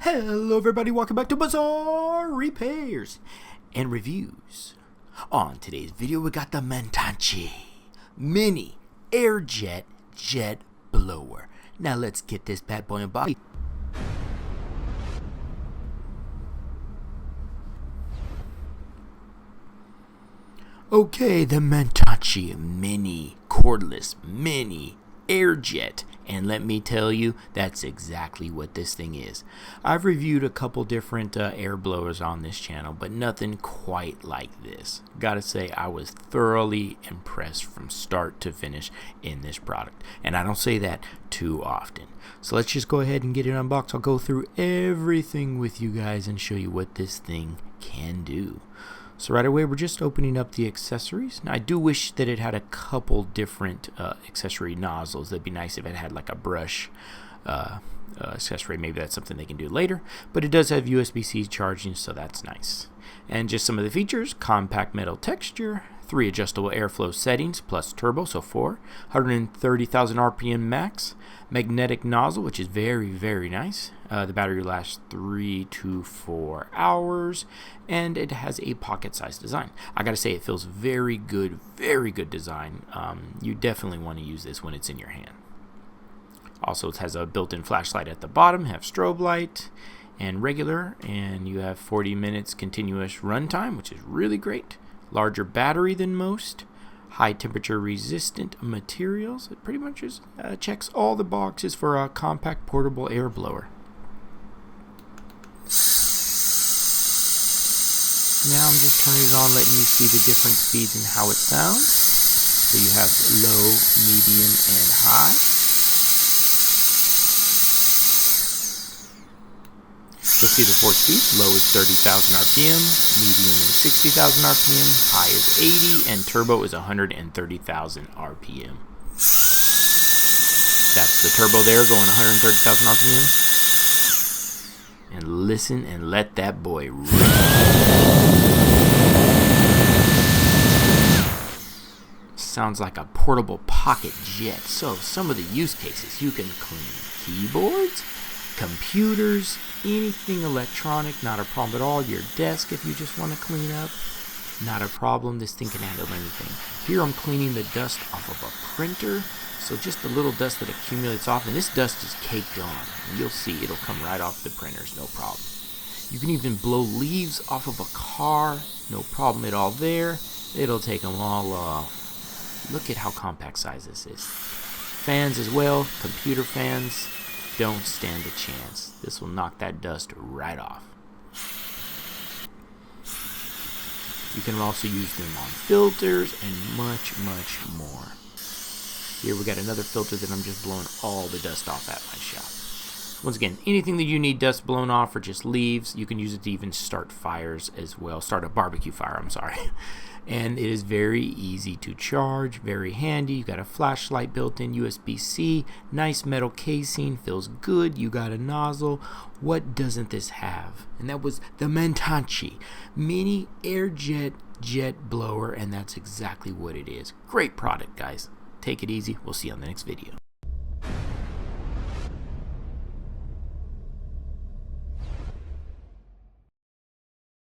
Hello everybody, welcome back to Bazzar Repairs and Reviews. On today's video we got the Mantachi Mini Airjet Jet Blower. Now let's get this bad boy in body. Okay, the Mantachi Mini Cordless Mini Airjet, and let me tell you, that's exactly what this thing is. I've reviewed a couple different air blowers on this channel, but nothing quite like this. Gotta say, I was thoroughly impressed from start to finish in this product, and I don't say that too often. So let's just go ahead and get it unboxed. I'll go through everything with you guys and show you what this thing can do. So right away, we're just opening up the accessories. Now, I do wish that it had a couple different accessory nozzles. That'd be nice if it had like a brush accessory. Maybe that's something they can do later. But it does have USB-C charging, so that's nice. And just some of the features: compact metal texture, 3 adjustable airflow settings plus turbo, so 4, 130,000 RPM max, magnetic nozzle, which is very nice. The battery lasts 3 to 4 hours, and it has a pocket-sized design. I gotta say, it feels very good design. You definitely want to use this when it's in your hand. Also, it has a built-in flashlight at the bottom, have strobe light and regular, and you have 40 minutes continuous runtime, which is really great. Larger battery than most, high temperature resistant materials. It pretty much just checks all the boxes for a compact portable air blower. Now I'm just turning it on, letting you see the different speeds and how it sounds. So you have low, medium, and high. You'll see the 4 speeds. Low is 30,000 RPM, medium is 60,000 RPM, high is 80, and turbo is 130,000 RPM. That's the turbo there, going 130,000 RPM. And listen and let that boy run. Sounds like a portable pocket jet. So some of the use cases: you can clean keyboards, computers, anything electronic, not a problem at all. Your desk, if you just want to clean up, not a problem. This thing can handle anything. Here I'm cleaning the dust off of a printer, so just a little dust that accumulates off, and this dust is caked on. And you'll see it'll come right off the printers, no problem. You can even blow leaves off of a car, no problem at all there. It'll take them all off. Look at how compact size this is. Fans as well, computer fans, don't stand a chance. This will knock that dust right off. You can also use them on filters and much more. Here we got another filter that I'm just blowing all the dust off at my shop. Once again, anything that you need dust blown off or just leaves, you can use it to even start fires as well. Start a barbecue fire, I'm sorry. And it is very easy to charge, very handy. You got a flashlight built in, USB-C, nice metal casing, feels good. You got a nozzle. What doesn't this have? And that was the Mantachi Mini Airjet Jet Blower, and that's exactly what it is. Great product, guys. Take it easy. We'll see you on the next video.